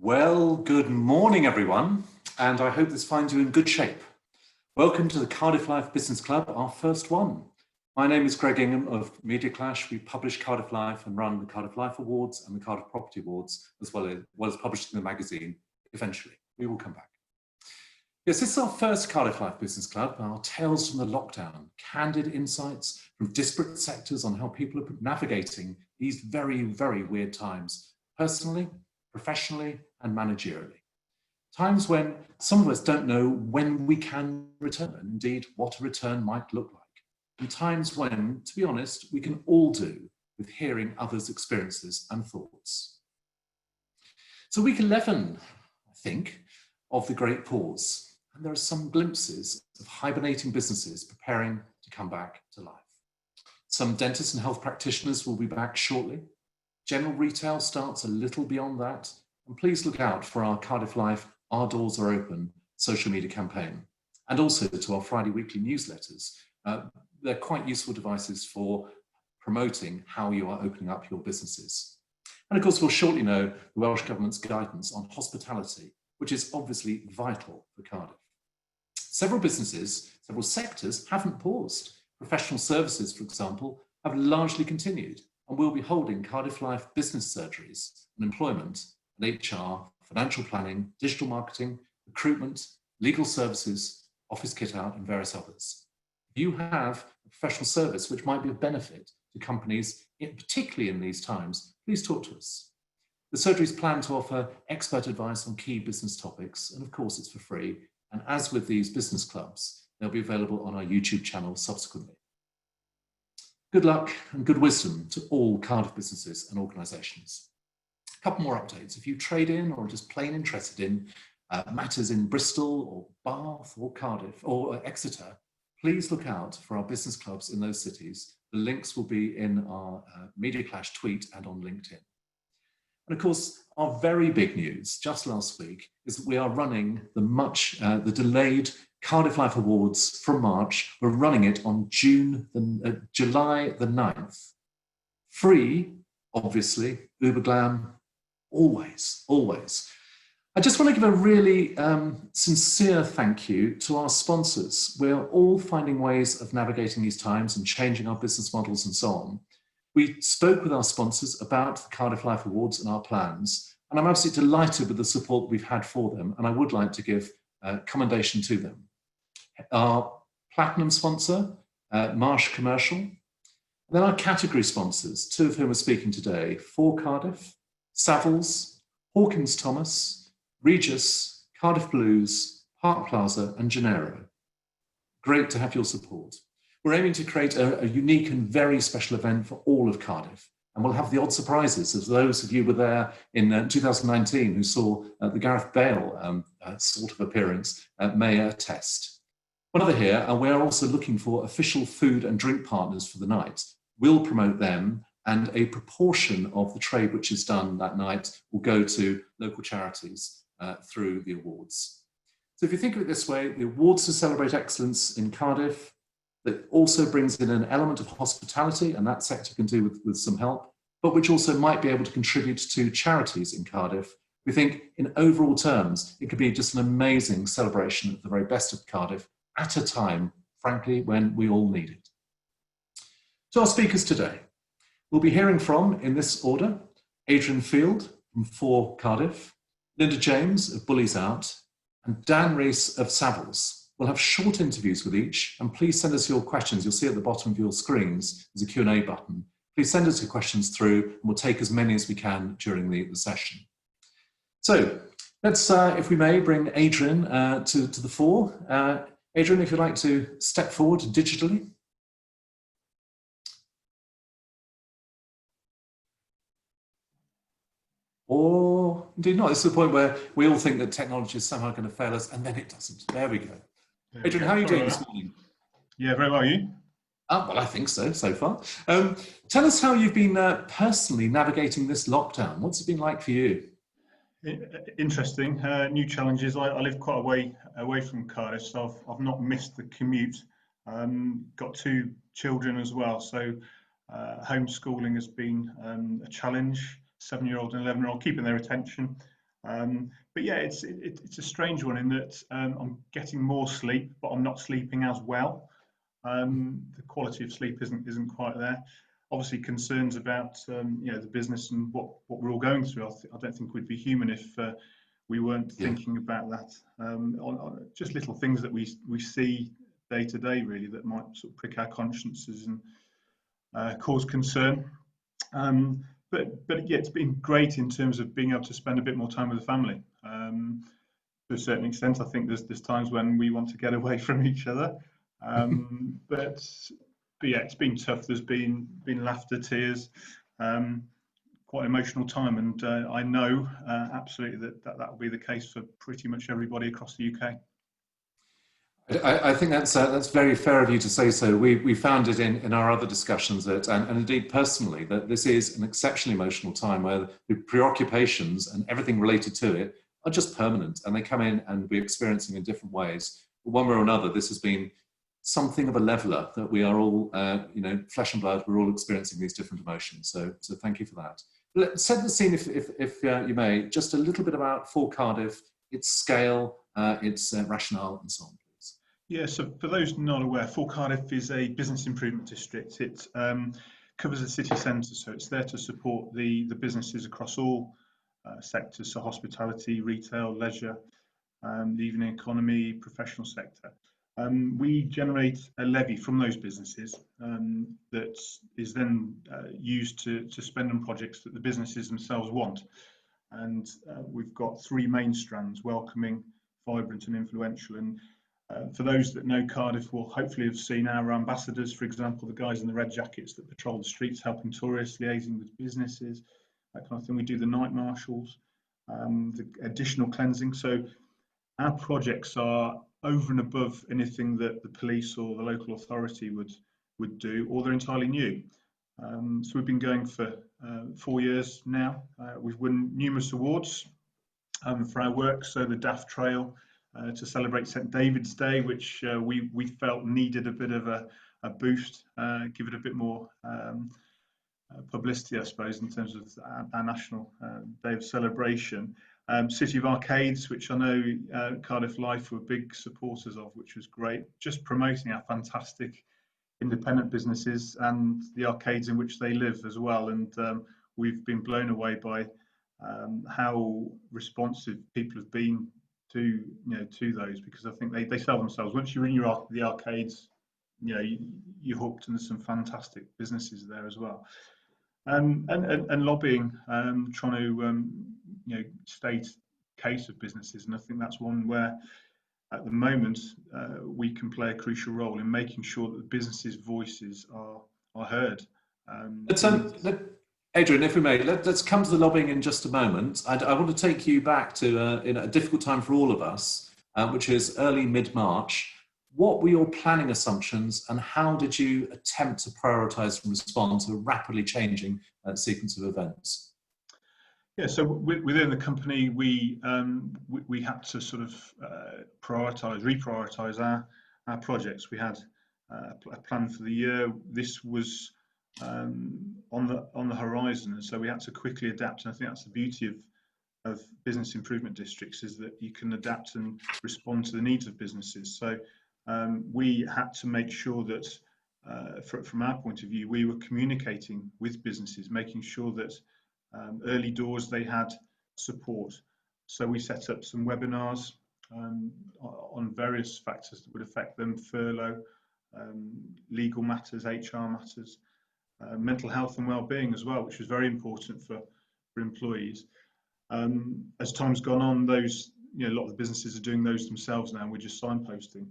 Well, good morning, everyone, and I hope this finds you in good shape. Welcome to the Cardiff Life Business Club, our first one. My name is Greg Ingham of Media Clash. We publish Cardiff Life and run the Cardiff Life Awards and the Cardiff Property Awards, as well as publishing the magazine eventually. We will come back. Yes, this is our first Cardiff Life Business Club, our tales from the lockdown, candid insights from disparate sectors on how people are navigating these very, very weird times, personally, professionally, and managerially. Times when some of us don't know when we can return, and indeed what a return might look like. And times when, to be honest, we can all do with hearing others' experiences and thoughts. So week 11, I think, of the Great Pause, and there are some glimpses of hibernating businesses preparing to come back to life. Some dentists and health practitioners will be back shortly. General retail starts a little beyond that, and please look out for our Cardiff Life Our Doors Are Open social media campaign, and also to our Friday weekly newsletters. They're quite useful devices for promoting how you are opening up your businesses. And of course, we'll shortly know the Welsh Government's guidance on hospitality, which is obviously vital for Cardiff. Several businesses, several sectors haven't paused. Professional services, for example, have largely continued, and we'll be holding Cardiff Life business surgeries on employment and HR, financial planning, digital marketing, recruitment, legal services, office kit out, and various others. If you have a professional service which might be of benefit to companies, particularly in these times, please talk to us. The surgeries plan to offer expert advice on key business topics, and of course it's for free. And as with these business clubs, they'll be available on our YouTube channel subsequently. Good luck and good wisdom to all Cardiff businesses and organisations. A couple more updates. If you trade in or are just plain interested in matters in Bristol or Bath or Cardiff or Exeter, please look out for our business clubs in those cities. The links will be in our Media Clash tweet and on LinkedIn. And of course, our very big news just last week is that we are running the delayed Cardiff Life Awards from March. We're running it on July the 9th. Free, obviously, uber glam, always, always. I just want to give a really sincere thank you to our sponsors. We're all finding ways of navigating these times and changing our business models and so on. We spoke with our sponsors about the Cardiff Life Awards and our plans, and I'm absolutely delighted with the support we've had for them, and I would like to give commendation to them. Our platinum sponsor, Marsh Commercial, and then our category sponsors, two of whom are speaking today, For Cardiff, Savills, Hawkins Thomas, Regis, Cardiff Blues, Park Plaza, and Gennaro. Great to have your support. We're aiming to create a unique and very special event for all of Cardiff, and we'll have the odd surprises, as those of you were there in 2019 who saw the Gareth Bale sort of appearance may attest. One other here, and we're also looking for official food and drink partners for the night. We'll promote them, and a proportion of the trade which is done that night will go to local charities through the awards. So if you think of it this way, the awards to celebrate excellence in Cardiff, that also brings in an element of hospitality, and that sector can do with some help, but which also might be able to contribute to charities in Cardiff. We think in overall terms, it could be just an amazing celebration of the very best of Cardiff at a time, frankly, when we all need it. To our speakers today, we'll be hearing from, in this order, Adrian Field from For Cardiff, Linda James of BulliesOut, and Dan Rees of Savills. We'll have short interviews with each, and please send us your questions. You'll see at the bottom of your screens, there's a Q&A button. Please send us your questions through, and we'll take as many as we can during the session. So let's, if we may, bring Adrian to the fore. Adrian, if you'd like to step forward digitally. Or indeed not. This is the point where we all think that technology is somehow going to fail us, and then it doesn't. There we go. Adrian, how are you doing this morning? Yeah, very well. You? Well, I think so far. Tell us how you've been personally navigating this lockdown. What's it been like for you? Interesting. New challenges. I live quite a way away from Cardiff, so I've not missed the commute. Got two children as well, so homeschooling has been a challenge. 7-year-old and 11-year-old, keeping their attention. But yeah, it's a strange one in that I'm getting more sleep, but I'm not sleeping as well. The quality of sleep isn't quite there. Obviously, concerns about the business and what we're all going through. I don't think we'd be human if we weren't Yeah. thinking about that. On just little things that we see day to day, really, that might sort of prick our consciences and cause concern. But yeah, it's been great in terms of being able to spend a bit more time with the family. To a certain extent, I think there's times when we want to get away from each other. But yeah, it's been tough. There's been laughter, tears, quite an emotional time, and I know absolutely that will be the case for pretty much everybody across the UK. I think that's very fair of you to say so. We found it in our other discussions that, and indeed personally, that this is an exceptionally emotional time where the preoccupations and everything related to it are just permanent, and they come in and we're experiencing in different ways. But one way or another, this has been something of a leveler that we are all, flesh and blood. We're all experiencing these different emotions. So thank you for that. Let's set the scene, if you may, just a little bit about For Cardiff, its scale, its rationale, and so on. Yeah, so for those not aware, For Cardiff is a business improvement district. It covers the city centre, so it's there to support the businesses across all sectors, so hospitality, retail, leisure, the evening economy, professional sector. We generate a levy from those businesses that is then used to spend on projects that the businesses themselves want. And we've got three main strands: welcoming, vibrant and influential. And for those that know Cardiff will hopefully have seen our ambassadors, for example, the guys in the red jackets that patrol the streets, helping tourists, liaising with businesses, that kind of thing. We do the night marshals, the additional cleansing. So our projects are over and above anything that the police or the local authority would do, or they're entirely new. So we've been going for 4 years now. We've won numerous awards for our work. So the Daft Trail, to celebrate St David's Day, which we felt needed a bit of a boost, give it a bit more publicity, I suppose, in terms of our national day of celebration. City of Arcades, which I know Cardiff Life were big supporters of, which was great, just promoting our fantastic independent businesses and the arcades in which they live as well. And we've been blown away by how responsive people have been to those, because I think they sell themselves. Once you're in the arcades, you're hooked, and there's some fantastic businesses there as well. And lobbying, trying to state case of businesses, and I think that's one where at the moment we can play a crucial role in making sure that the businesses' voices are heard. Adrian, if we may, let's come to the lobbying in just a moment. I want to take you back to a difficult time for all of us, which is early mid-March. What were your planning assumptions, and how did you attempt to prioritise and respond to a rapidly changing sequence of events? Yeah, so within the company, we had to sort of reprioritise our projects. We had a plan for the year. This was on the horizon, and so we had to quickly adapt. And I think that's the beauty of business improvement districts, is that you can adapt and respond to the needs of businesses. So we had to make sure that from our point of view, we were communicating with businesses, making sure that early doors they had support. So we set up some webinars on various factors that would affect them: furlough, legal matters, HR matters, mental health and well-being as well, which was very important for employees. As time's gone on, those a lot of the businesses are doing those themselves now. We're just signposting,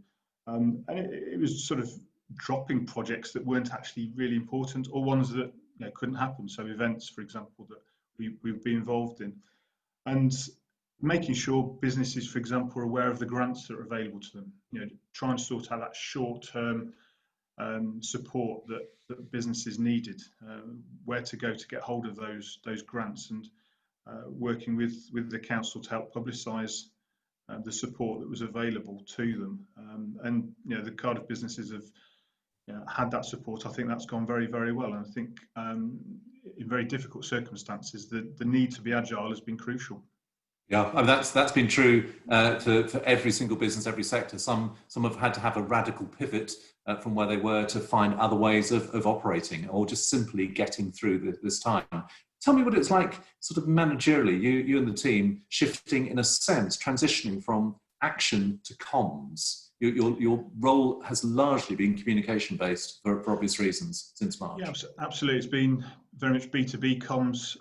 and it was sort of dropping projects that weren't actually really important, or ones that couldn't happen. So events, for example, that we'd be involved in, and making sure businesses, for example, are aware of the grants that are available to them. Try and sort out that short-term support that businesses needed, where to go to get hold of those grants, and working with the council to help publicise the support that was available to them. And the Cardiff businesses have had that support. I think that's gone very, very well. And I think in very difficult circumstances, the need to be agile has been crucial. Yeah, and that's been true for every single business, every sector. Some have had to have a radical pivot from where they were to find other ways of operating, or just simply getting through this time. Tell me what it's like, sort of managerially, you and the team shifting, in a sense, transitioning from action to comms. Your role has largely been communication based for obvious reasons since March. Yeah, absolutely. It's been very much B2B comms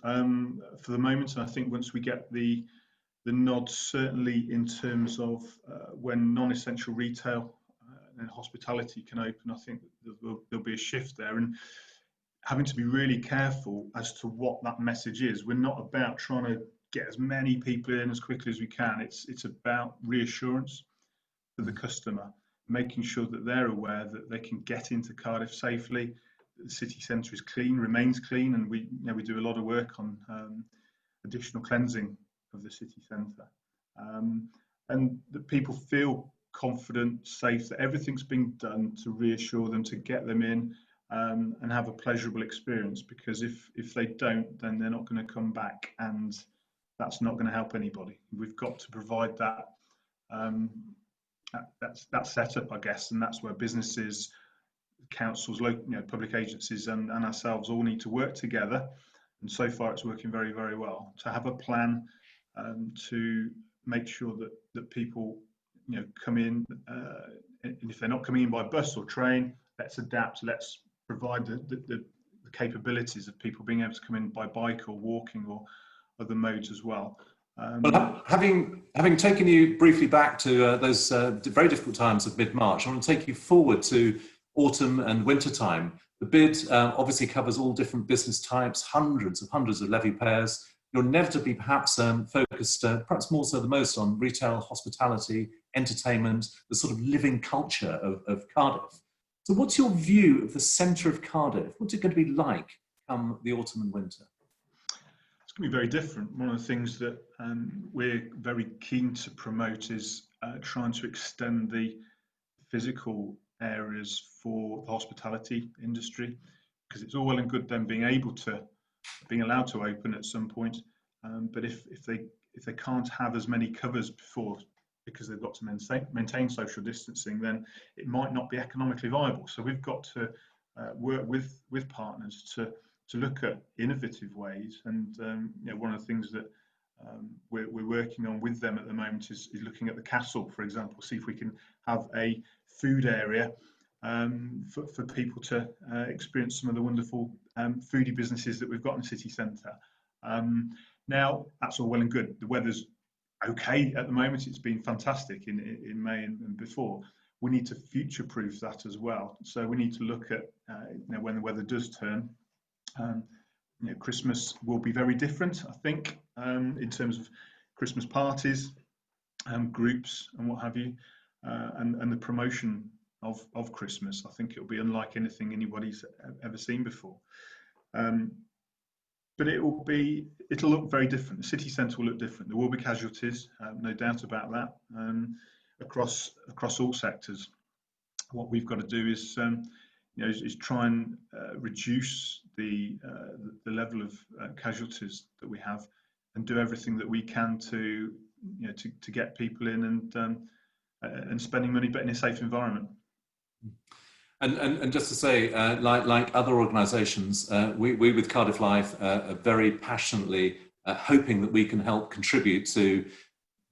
for the moment, and I think once we get the nod, certainly in terms of when non-essential retail and hospitality can open, I think there'll be a shift there, and having to be really careful as to what that message is. We're not about trying to get as many people in as quickly as we can. It's about reassurance for the customer, making sure that they're aware that they can get into Cardiff safely, that the city centre is clean, remains clean, and we do a lot of work on additional cleansing of the city centre, and that people feel confident, safe, that everything's been done to reassure them, to get them in and have a pleasurable experience, because if they don't, then they're not going to come back, and that's not going to help anybody. We've got to provide that setup, I guess, and that's where businesses, councils, local, public agencies and ourselves all need to work together, and so far it's working very, very well, to have a plan to make sure that people come in, and if they're not coming in by bus or train, let's adapt, let's provide the capabilities of people being able to come in by bike or walking or other modes as well. Well, having taken you briefly back to those very difficult times of mid-March, I want to take you forward to autumn and winter time. The bid obviously covers all different business types, hundreds of levy payers. You're inevitably perhaps focused, perhaps more so than most, on retail, hospitality, entertainment, the sort of living culture of Cardiff. So what's your view of the centre of Cardiff? What's it going to be like come the autumn and winter? It's going to be very different. One of the things that we're very keen to promote is trying to extend the physical areas for the hospitality industry, because it's all well and good them being allowed to open at some point, but if they can't have as many covers before, because they've got to maintain social distancing, then it might not be economically viable. So we've got to work with partners to look at innovative ways, and one of the things that we're working on with them at the moment is looking at the castle, for example, see if we can have a food area for people to experience some of the wonderful foodie businesses that we've got in the city centre. Now, that's all well and good. The weather's okay at the moment. It's been fantastic in May and before. We need to future-proof that as well. So we need to look at when the weather does turn. Christmas will be very different, I think, in terms of Christmas parties, groups, and what have you, and the promotion of Christmas. I think it'll be unlike anything anybody's ever seen before. But it'll look very different. The city centre will look different. There will be casualties, no doubt about that, across all sectors. What we've got to do is try and reduce the level of casualties that we have, and do everything that we can to get people in and spending money, but in a safe environment. And just to say, like other organisations, we with Cardiff Life are very passionately hoping that we can help contribute to,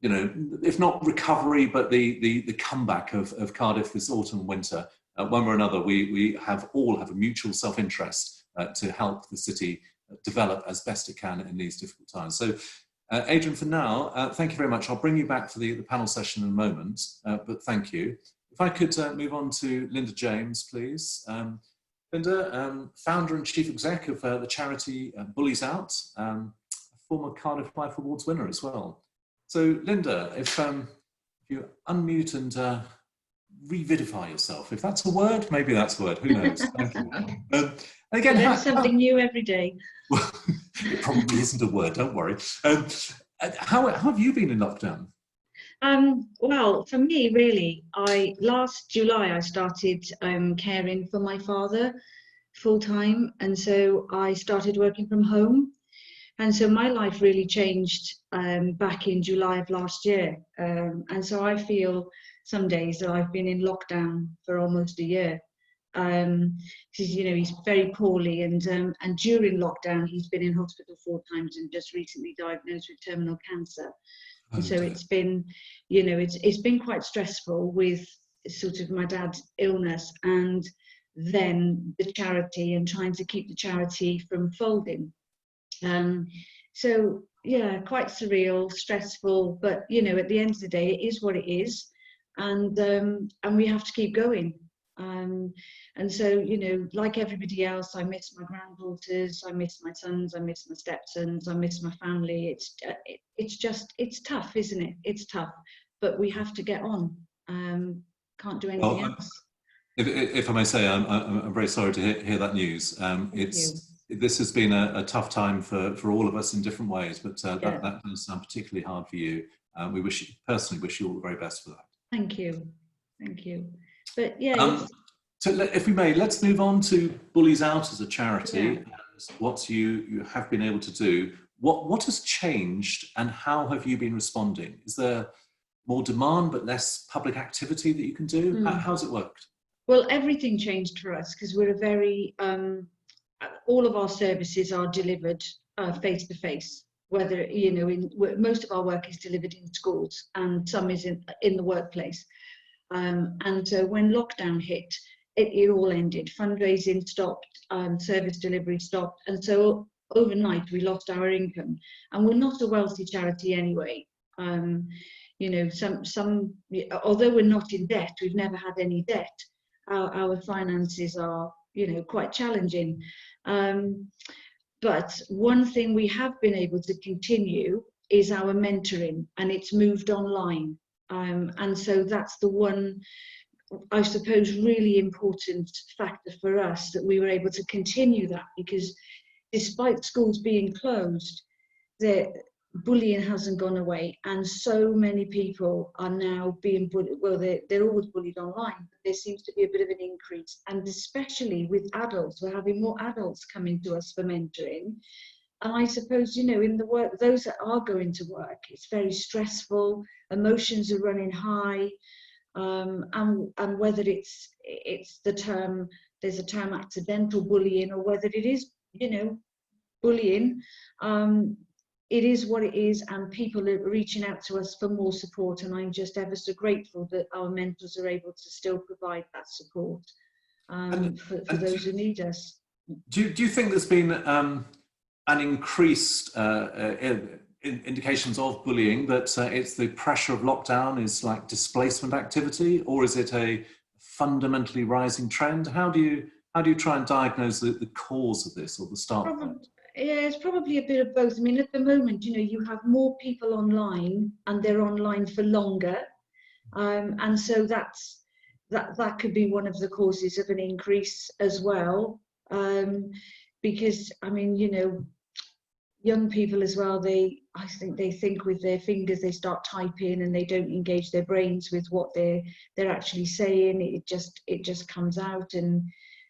if not recovery, but the comeback of Cardiff this autumn and winter. One way or another, we all have a mutual self-interest to help the city develop as best it can in these difficult times. So, Adrian, for now, thank you very much. I'll bring you back for the panel session in a moment, but thank you. If I could move on to Linda James, please. Linda, founder and chief exec of the charity BulliesOut, a former Cardiff Life Awards winner as well. So, Linda, if you unmute and revidify yourself, if that's a word, maybe that's a word, who knows? Thank you. Again, learn something new every day. Well, it probably isn't a word, don't worry. How have you been in lockdown? Well, for me, really, last July I started caring for my father full time, and so I started working from home. And so my life really changed back in July of last year. And so I feel some days that I've been in lockdown for almost a year. Because, you know, he's very poorly, and during lockdown he's been in hospital 4 times and just recently diagnosed with terminal cancer. And so it's been, you know, it's been quite stressful with sort of my dad's illness and then the charity and trying to keep the charity from folding. So yeah, quite surreal, stressful, but you know, at the end of the day, it is what it is, and we have to keep going. And so, you know, like everybody else, I miss my granddaughters, I miss my sons, I miss my stepsons, I miss my family. It's tough, isn't it? It's tough, but we have to get on. Can't do anything else. If I may say, I'm very sorry to hear that news. This has been a tough time for all of us in different ways, but that does sound particularly hard for you. We personally wish you all the very best for that. Thank you. But yeah. So if we may, let's move on to BulliesOut as a charity, and what you have been able to do. What has changed, and how have you been responding? Is there more demand but less public activity that you can do? How's it worked? Well, everything changed for us because we're a very all of our services are delivered face to face. Whether, you know, most of our work is delivered in schools and some is in the workplace. And so when lockdown hit, it all ended. Fundraising stopped, service delivery stopped, and so overnight we lost our income. And we're not a wealthy charity anyway. You know, some although we're not in debt, we've never had any debt. Our finances are, you know, quite challenging. But one thing we have been able to continue is our mentoring, and it's moved online. And so that's the one, I suppose, really important factor for us, that we were able to continue that, because despite schools being closed, the bullying hasn't gone away, and so many people are now being bullied. Well, they're always bullied online, but there seems to be a bit of an increase, and especially with adults, we're having more adults coming to us for mentoring. And I suppose, you know, in the work, those that are going to work, it's very stressful, emotions are running high, and whether it's the term, there's a term accidental bullying, or whether it is, you know, bullying, it is what it is, and people are reaching out to us for more support, and I'm just ever so grateful that our mentors are able to still provide that support for those who need us. Do you think there's been an increased indications of bullying, that it's the pressure of lockdown is like displacement activity, or is it a fundamentally rising trend? How do you try and diagnose the cause of this, or the start point? Yeah, it's probably a bit of both. I mean, at the moment, you know, you have more people online, and they're online for longer, and so that could be one of the causes of an increase as well. Because I mean, you know, young people as well, I think they think with their fingers, they start typing, and they don't engage their brains with what they're actually saying. It just comes out, and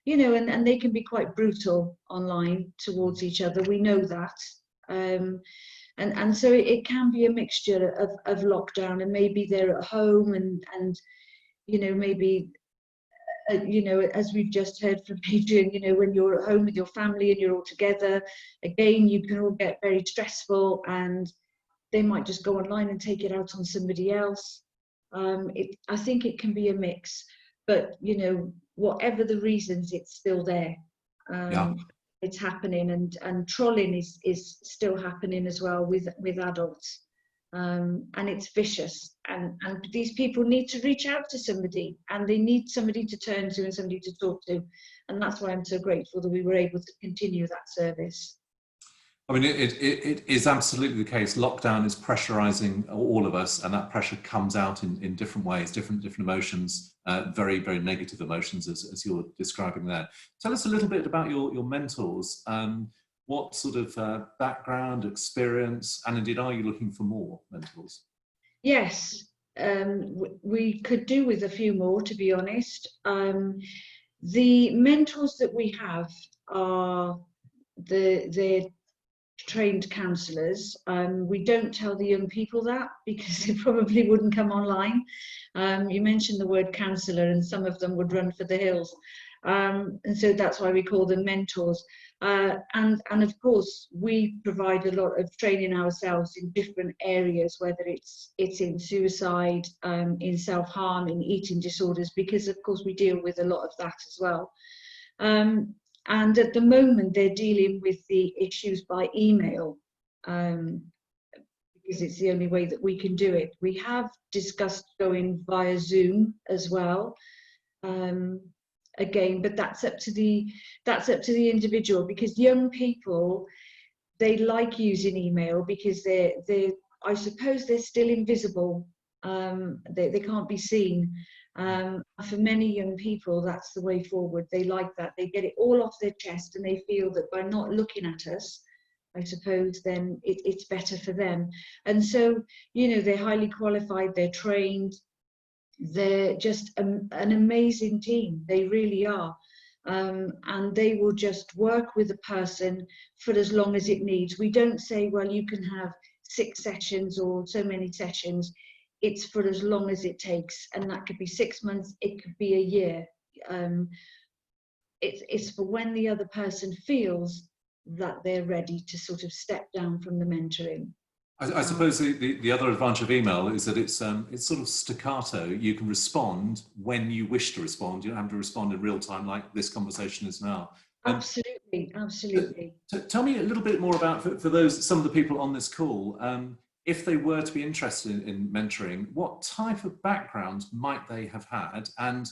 you know, and they can be quite brutal online towards each other. We know that, and so it can be a mixture of lockdown, and maybe they're at home, and you know, maybe you know, as we've just heard from Adrian, you know, when you're at home with your family and you're all together, again, you can all get very stressful, and they might just go online and take it out on somebody else. I think it can be a mix, but you know, whatever the reasons, it's still there. It's happening, and trolling is still happening as well with adults. And it's vicious, and these people need to reach out to somebody, and they need somebody to turn to and somebody to talk to, and that's why I'm so grateful that we were able to continue that service. I mean, it is absolutely the case. Lockdown is pressurizing all of us, and that pressure comes out in different ways, different emotions, very, very negative emotions, as you're describing there. Tell us a little bit about your mentors. What sort of background, experience, and indeed, are you looking for more mentors? Yes, we could do with a few more, to be honest. The mentors that we have are they're trained counsellors. We don't tell the young people that because they probably wouldn't come online. You mentioned the word counsellor and some of them would run for the hills. And so that's why we call them mentors. And of course, we provide a lot of training ourselves in different areas, whether it's in suicide, in self-harm, in eating disorders, because of course we deal with a lot of that as well. And at the moment, they're dealing with the issues by email because it's the only way that we can do it. We have discussed going via Zoom as well, again, but that's up to the individual, because young people, they like using email because I suppose they're still invisible. They can't be seen. For many young people, that's the way forward. They like that. They get it all off their chest and they feel that by not looking at us, I suppose, then it's better for them. And so, you know, they're highly qualified, they're trained, they're just an amazing team. They really are. And they will just work with a person for as long as it needs. We don't say, well, you can have 6 sessions or so many sessions. It's for as long as it takes, and that could be 6 months, it could be a year. It's for when the other person feels that they're ready to sort of step down from the mentoring. I suppose the other advantage of email is that it's sort of staccato. You can respond when you wish to respond. You don't have to respond in real time like this conversation is now. Absolutely, absolutely. Tell me a little bit more about, for some of the people on this call, if they were to be interested in mentoring, what type of background might they have had? And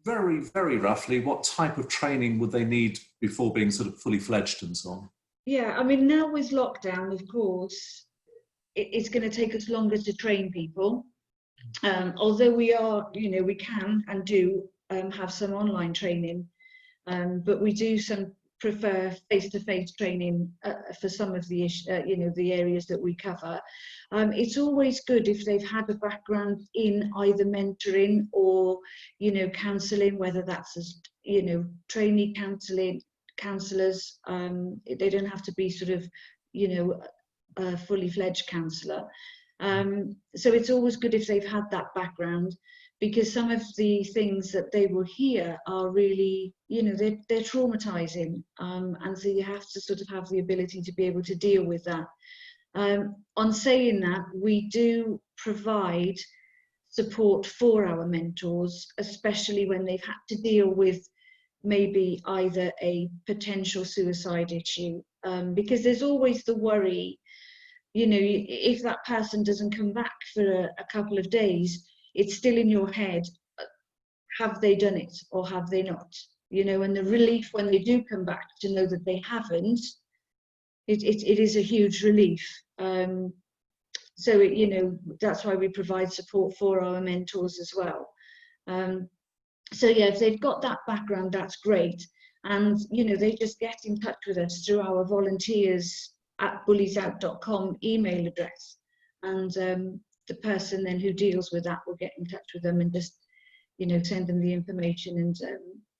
very, very roughly, what type of training would they need before being sort of fully fledged and so on? Yeah, I mean, now with lockdown, of course, it's going to take us longer to train people. Although we are, you know, we can and do have some online training, but we do prefer face-to-face training for some of the you know, the areas that we cover. It's always good if they've had a background in either mentoring or, you know, counselling, whether that's as, you know, trainee counsellors. They don't have to be sort of, you know, a fully fledged counsellor. So it's always good if they've had that background, because some of the things that they will hear are really, you know, they're traumatizing, and so you have to sort of have the ability to be able to deal with that. On saying that, we do provide support for our mentors, especially when they've had to deal with maybe either a potential suicide issue, because there's always the worry, you know, if that person doesn't come back for a couple of days, it's still in your head, have they done it or have they not? You know, and the relief when they do come back to know that they haven't, it is a huge relief. So, you know, that's why we provide support for our mentors as well. So, yeah, if they've got that background, that's great. And, you know, they just get in touch with us through our volunteers at BulliesOut.com email address. And the person then who deals with that will get in touch with them and just, you know, send them the information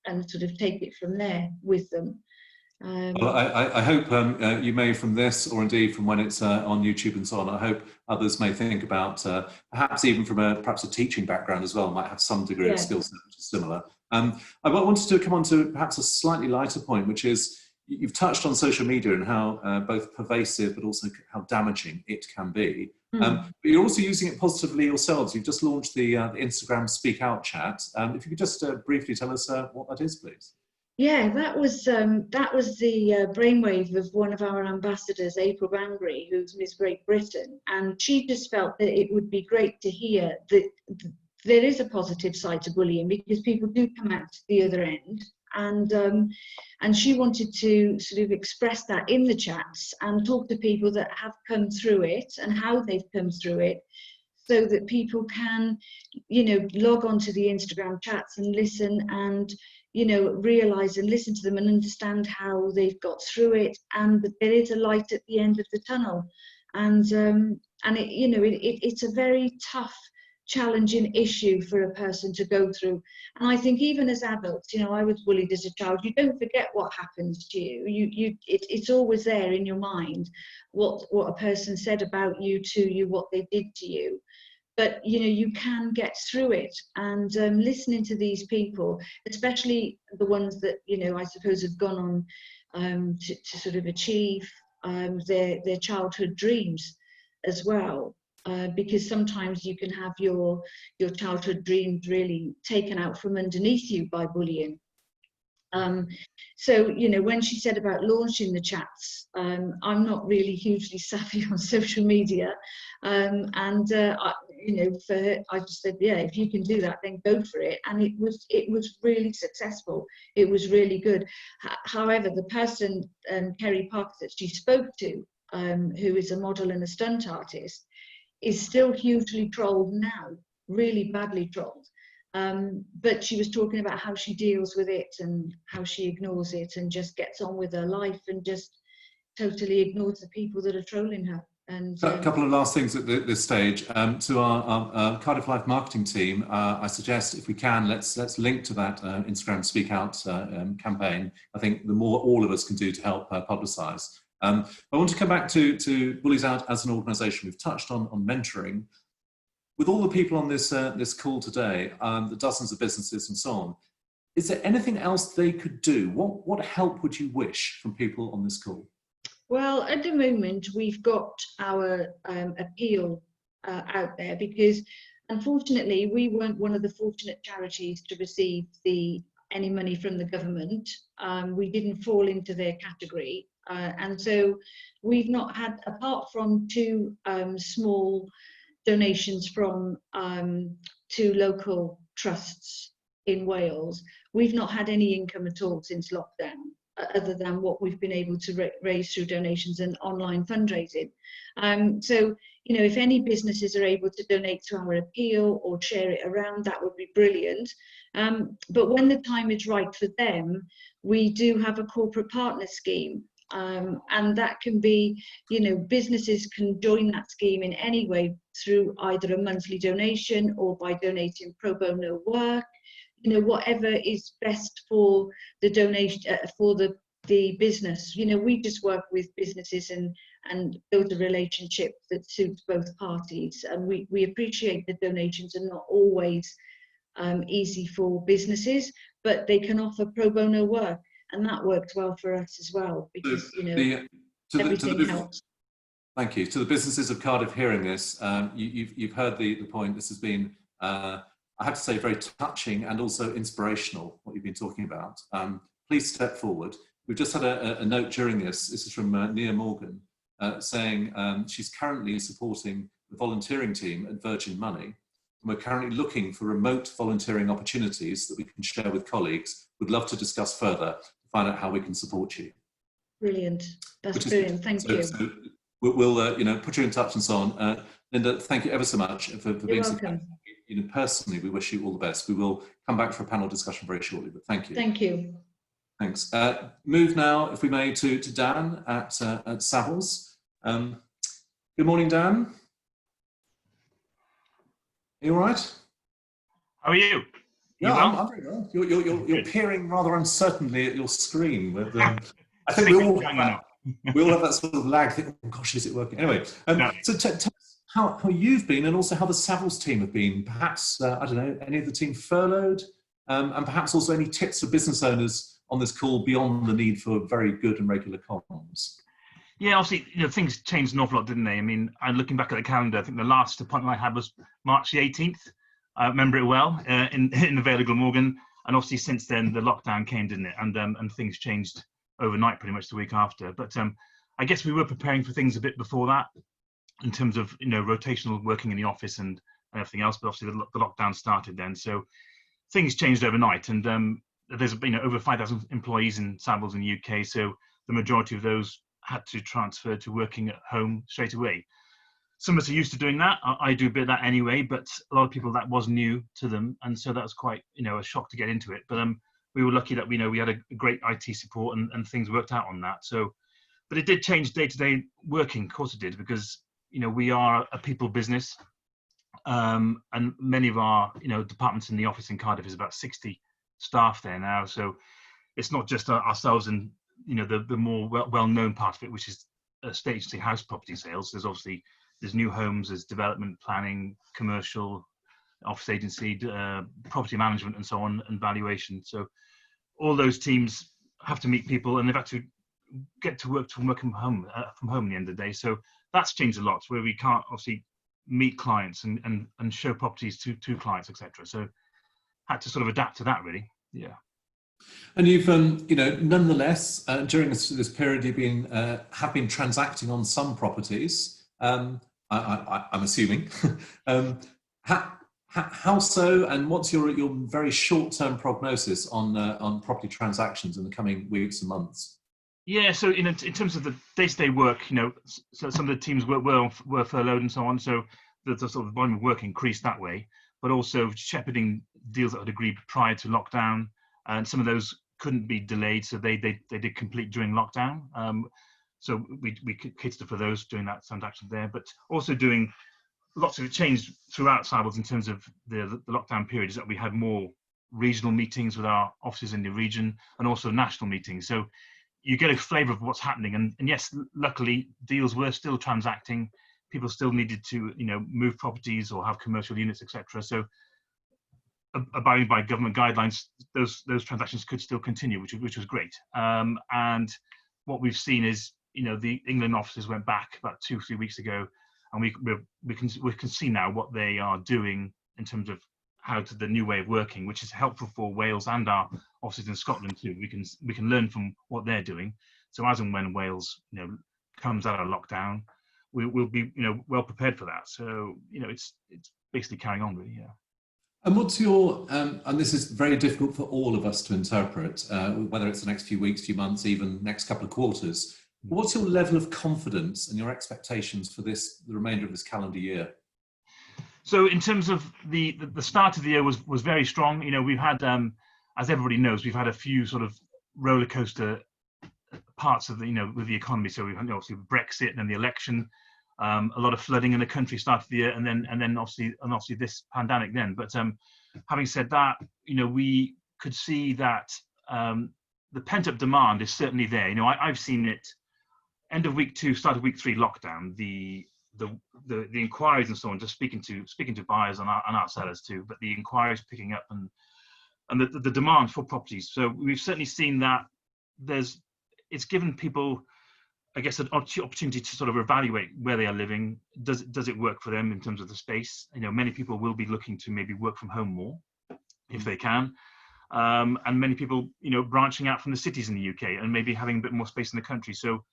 and sort of take it from there with them. Well, I hope you may, from this, or indeed from when it's on YouTube and so on, I hope others may think about, perhaps even from perhaps a teaching background as well, might have some degree of skill set which is similar. I wanted to come on to perhaps a slightly lighter point, which is, you've touched on social media and how both pervasive but also how damaging it can be. But you're also using it positively yourselves. You've just launched the Instagram Speak Out chat. If you could just briefly tell us what that is, please. Yeah, that was the brainwave of one of our ambassadors, April Banbury, who's Miss Great Britain, and she just felt that it would be great to hear that there is a positive side to bullying, because people do come out the other end, and she wanted to sort of express that in the chats and talk to people that have come through it and how they've come through it, so that people can, you know, log on to the Instagram chats and listen and, you know, realise and listen to them and understand how they've got through it, and that there is a light at the end of the tunnel. And it, you know, it's a very tough challenging issue for a person to go through. And I think even as adults, you know, I was bullied as a child. You don't forget what happens to you. It's always there in your mind, what a person said about you to you, what they did to you. But you know, you can get through it. And listening to these people, especially the ones that, you know, I suppose have gone on to sort of achieve their childhood dreams as well. Because sometimes you can have your childhood dreams really taken out from underneath you by bullying. So, you know, when she said about launching the chats, I'm not really hugely savvy on social media. You know, for her, I just said, yeah, if you can do that, then go for it. And it was really successful. It was really good. However, the person, Kerry Parker, that she spoke to, who is a model and a stunt artist, is still hugely trolled now, really badly trolled. But she was talking about how she deals with it and how she ignores it and just gets on with her life and just totally ignores the people that are trolling her. And a couple of last things at this stage. To our Cardiff Life marketing team, I suggest if we can, let's link to that Instagram Speak Out campaign. I think the more all of us can do to help publicise. I want to come back to BulliesOut as an organisation. We've touched on mentoring. With all the people on this call today, the dozens of businesses and so on, is there anything else they could do? What help would you wish from people on this call? Well, at the moment, we've got our appeal out there because, unfortunately, we weren't one of the fortunate charities to receive any money from the government. We didn't fall into their category. And so we've not had, apart from two small donations from two local trusts in Wales, we've not had any income at all since lockdown, other than what we've been able to raise through donations and online fundraising. So, you know, if any businesses are able to donate to our appeal or share it around, that would be brilliant. But when the time is right for them, we do have a corporate partner scheme. And that can be, you know, businesses can join that scheme in any way through either a monthly donation or by donating pro bono work, you know, whatever is best for the donation, for the business. You know, we just work with businesses and build a relationship that suits both parties. And we appreciate that donations are not always easy for businesses, but they can offer pro bono work. And that worked well for us as well, because, you know, everything helps. Thank you. To the businesses of Cardiff hearing this, you've heard the point. This has been, I have to say, very touching and also inspirational, what you've been talking about. Please step forward. We've just had a note during this. This is from Nia Morgan, saying she's currently supporting the volunteering team at Virgin Money. We're currently looking for remote volunteering opportunities that we can share with colleagues. Would love to discuss further to find out how we can support you. Brilliant. That's brilliant. Thank you. So we'll you know, put you in touch and so on. Linda, thank you ever so much for being so kind. You know, personally, we wish you all the best. We will come back for a panel discussion very shortly, but thank you. Thank you. Thanks. Move now, if we may, to Dan at Savills. Good morning, Dan. Are you all right? How are you? Yeah, I'm very well. You're peering rather uncertainly at your screen. With, I think we all have that sort of lag. Think, oh gosh, is it working? Anyway, so tell us how you've been, and also how the Savills team have been. Perhaps I don't know, any of the team furloughed, and perhaps also any tips for business owners on this call beyond the need for very good and regular comms. Yeah, obviously, you know, things changed an awful lot, didn't they? I mean, I'm looking back at the calendar. I think the last appointment I had was March the 18th. I remember it well, in the Vale of Glamorgan. And obviously, since then, the lockdown came, didn't it? And things changed overnight, pretty much the week after. But I guess we were preparing for things a bit before that, in terms of, you know, rotational working in the office and everything else. But obviously, the lockdown started then, so things changed overnight. And there's, you know, over 5,000 employees in Savills in the UK, so the majority of those had to transfer to working at home straight away. Some of us are used to doing that. I do a bit of that anyway, but a lot of people, that was new to them, and so that was quite, you know, a shock to get into it. But we were lucky that we had a great IT support, and things worked out on that. So, but it did change day-to-day working. Of course it did, because, you know, we are a people business. and many of our departments in the office in Cardiff is about 60 staff there now. So it's not just ourselves and the more well-known part of it, which is estate agency house property sales. There's new homes, there's development planning, commercial, office agency, property management, and so on, and valuation. So all those teams have to meet people, and they've had to get to work from home at the end of the day. So that's changed a lot, where we can't obviously meet clients and show properties to clients, etc. So had to sort of adapt to that, really. Yeah. And you've, nonetheless, during this period, you've have been transacting on some properties. I'm assuming. How so? And what's your very short-term prognosis on property transactions in the coming weeks and months? Yeah. So in terms of the day-to-day work, so some of the teams were furloughed and so on. So the sort of volume of work increased that way, but also shepherding deals that had agreed prior to lockdown. And some of those couldn't be delayed, so they did complete during lockdown. So we catered for those during that transaction there, but also doing lots of change throughout Savills in terms of the lockdown period, is that we had more regional meetings with our offices in the region, and also national meetings. So you get a flavour of what's happening. And yes, luckily deals were still transacting. People still needed to move properties or have commercial units, etc. So abiding by government guidelines, those transactions could still continue, which was great. And what we've seen is, the England offices went back about 2-3 weeks ago, and we can see now what they are doing in terms of the new way of working, which is helpful for Wales and our offices in Scotland too. We can learn from what they're doing. So as and when Wales, comes out of lockdown, we'll be, well prepared for that. So, it's basically carrying on, really. Yeah. And what's your, and this is very difficult for all of us to interpret, whether it's the next few weeks, few months, even next couple of quarters, what's your level of confidence and your expectations for the remainder of this calendar year? So in terms of the start of the year was very strong. We've had, as everybody knows, we've had a few sort of roller coaster parts of with the economy. So we've had obviously Brexit and then the election. A lot of flooding in the country started the year, and then obviously this pandemic then. But having said that, we could see that the pent-up demand is certainly there. I've seen it end of week 2, start of week 3 lockdown. The inquiries and so on, just speaking to buyers and our sellers too. But the inquiries picking up and the demand for properties. So we've certainly seen that it's given people, I guess, an opportunity to sort of evaluate where they are living. Does it work for them in terms of the space? Many people will be looking to maybe work from home more if they can, and many people, branching out from the cities in the UK and maybe having a bit more space in the country. So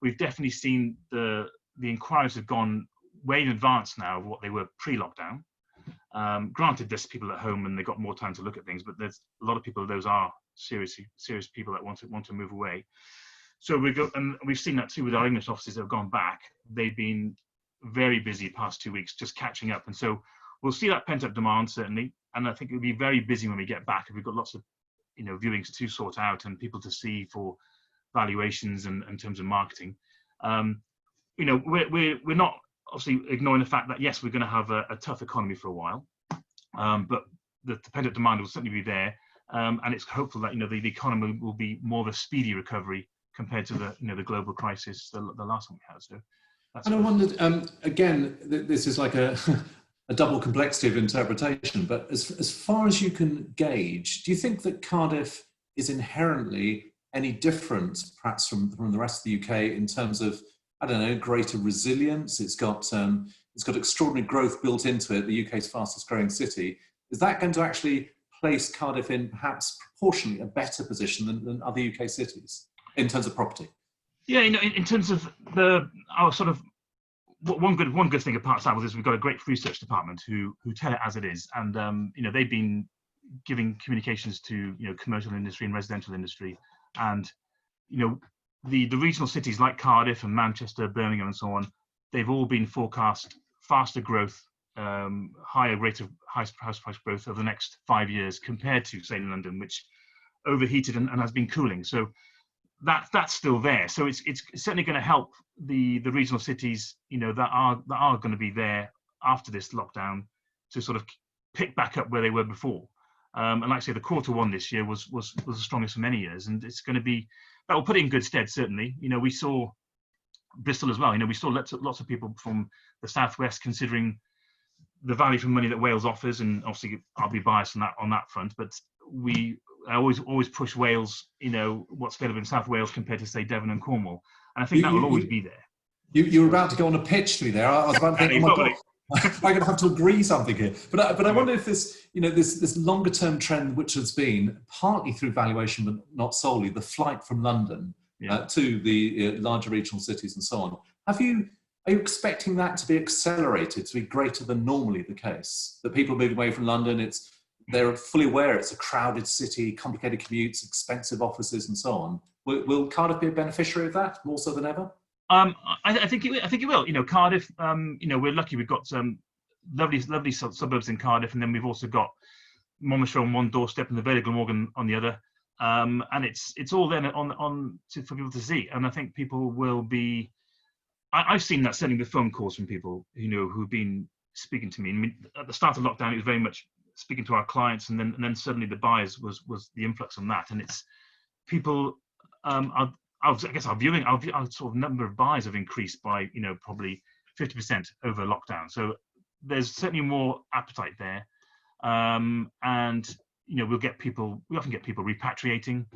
we've definitely seen the inquiries have gone way in advance now of what they were pre-lockdown. Granted, there's people at home and they've got more time to look at things, but there's a lot of people. Those are serious people that want to move away. So we've seen that too with our English offices that have gone back. They've been very busy past 2 weeks, just catching up. And so we'll see that pent up demand certainly. And I think it'll be very busy when we get back. We've got lots of, viewings to sort out and people to see for valuations and in terms of marketing. We're not obviously ignoring the fact that yes, we're going to have a tough economy for a while, but the pent up demand will certainly be there. And it's hopeful that the economy will be more of a speedy recovery compared to the global crisis, the last one we had. So that's. And I wondered, again, this is like a double complexity of interpretation, but as far as you can gauge, do you think that Cardiff is inherently any different, perhaps from the rest of the UK, in terms of, I don't know, greater resilience? It's got extraordinary growth built into it, the UK's fastest growing city. Is that going to actually place Cardiff in perhaps proportionally a better position than other UK cities in terms of property? Yeah, in terms of our sort of one good thing about Savills is we've got a great research department who tell it as it is, and they've been giving communications to commercial industry and residential industry, and the regional cities like Cardiff and Manchester, Birmingham, and so on, they've all been forecast faster growth, higher rate of house price growth over the next 5 years compared to, say, London, which overheated and has been cooling. So that's still there. So it's certainly going to help the regional cities, that are going to be there after this lockdown, to sort of pick back up where they were before. And like I say, the Q1 this year was the strongest for many years, and it's going to be, that will put it in good stead, certainly. You know, we saw Bristol as well. You know, we saw lots of people from the southwest considering the value for money that Wales offers, and obviously I'll be biased on that front, but I always push Wales, you know, what's available in South Wales compared to, say, Devon and Cornwall, and I think that will always be there. You were about to go on a pitch to me there. I was about to think, oh my God, I'm going to have to agree something here. But I wonder if this, you know, this longer term trend, which has been partly through valuation, but not solely, the flight from London to the larger regional cities and so on. Are you expecting that to be accelerated, to be greater than normally the case? That people moving away from London, they're fully aware it's a crowded city, complicated commutes, expensive offices, and so on. Will Cardiff be a beneficiary of that more so than ever? I think it will. You know, Cardiff. You know, we're lucky. We've got some lovely suburbs in Cardiff, and then we've also got Monmouthshire on one doorstep and the Vale of Glamorgan on the other. And it's all then for people to see. And I think people will be. I've seen that certainly with phone calls from people, you know, who've been speaking to me. I mean, at the start of lockdown, it was very much speaking to our clients, and then suddenly the buyers was the influx on that, and it's people. I guess our sort of number of buyers have increased by, you know, probably 50% over lockdown. So there's certainly more appetite there, and you know, we often get people repatriating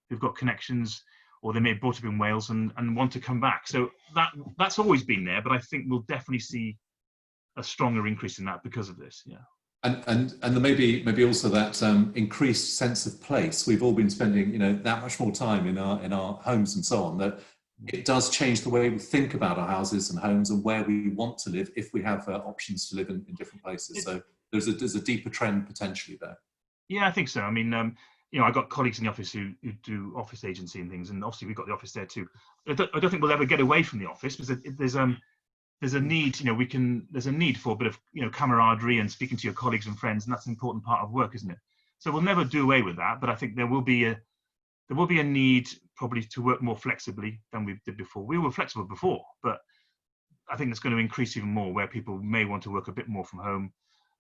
who've got connections, or they may have bought up in Wales and want to come back. So that's always been there, but I think we'll definitely see a stronger increase in that because of this. Yeah. And there may be also that increased sense of place. We've all been spending, you know, that much more time in our homes and so on, that it does change the way we think about our houses and homes and where we want to live if we have options to live in different places. So there's a deeper trend potentially there. Yeah, I think so. I mean, you know, I've got colleagues in the office who do office agency and things, and obviously we've got the office there too. I don't think we'll ever get away from the office, because there's a need, you know, there's a need for a bit of, you know, camaraderie and speaking to your colleagues and friends, and that's an important part of work, isn't it? So we'll never do away with that, but I think there will be a need probably to work more flexibly than we did before. We were flexible before, but I think it's going to increase even more, where people may want to work a bit more from home,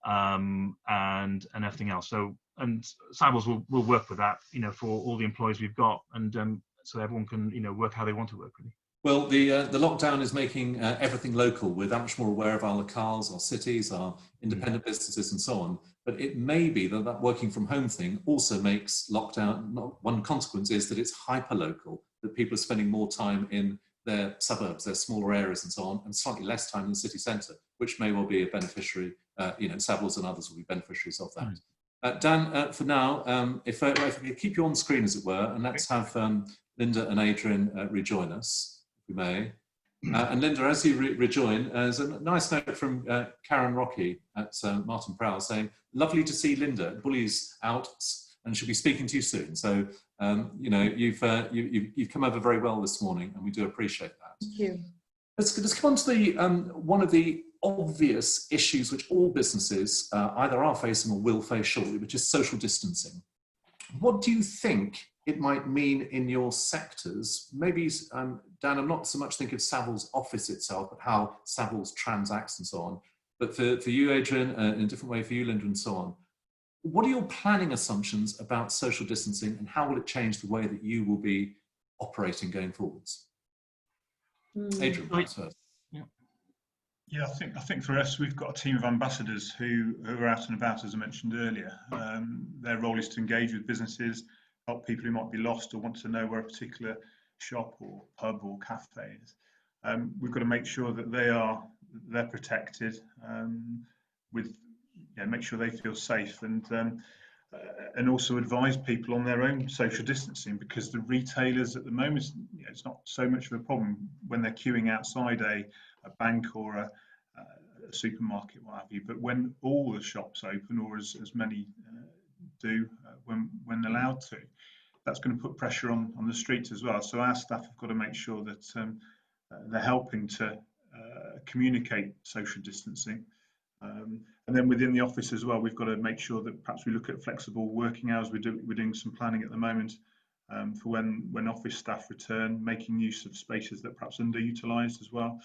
and everything else. So, and Savills will work with that, you know, for all the employees we've got, and so everyone can, you know, work how they want to work, really. Well, the lockdown is making everything local. We're that much more aware of our locales, our cities, our independent businesses and so on. But it may be that working from home thing also makes lockdown, one consequence is that it's hyper-local, that people are spending more time in their suburbs, their smaller areas and so on, and slightly less time in the city centre, which may well be a beneficiary. You know, Savills and others will be beneficiaries of that. Dan, for now, if we keep you on screen, as it were, and let's have Linda and Adrian rejoin us. We may. And Linda, as you rejoin, there's a nice note from Karen Rocky at Martin Prowl saying, lovely to see Linda at BulliesOut, and she'll be speaking to you soon. So, you know, you've come over very well this morning, and we do appreciate that. Thank you. Let's come on to the, one of the obvious issues which all businesses either are facing or will face shortly, which is social distancing. What do you think it might mean in your sectors? Maybe, Dan, I'm not so much thinking of Savills office itself, but how Savills transacts and so on. But for you, Adrian, in a different way for you, Linda, and so on, what are your planning assumptions about social distancing, and how will it change the way that you will be operating going forwards? Adrian, perhaps first. Yeah, I think for us, we've got a team of ambassadors who are out and about, as I mentioned earlier. Their role is to engage with businesses, help people who might be lost or want to know where a particular shop or pub or cafe is. We've got to make sure that they're protected, make sure they feel safe, and also advise people on their own social distancing, because the retailers at the moment, it's not so much of a problem when they're queuing outside a bank or a supermarket, what have you, but when all the shops open, or as many do when allowed to, that's going to put pressure on the streets as well. So our staff have got to make sure that they're helping to communicate social distancing. And then within the office as well, we've got to make sure that perhaps we look at flexible working hours. We're doing some planning at the moment for when office staff return, making use of spaces that perhaps underutilised as well.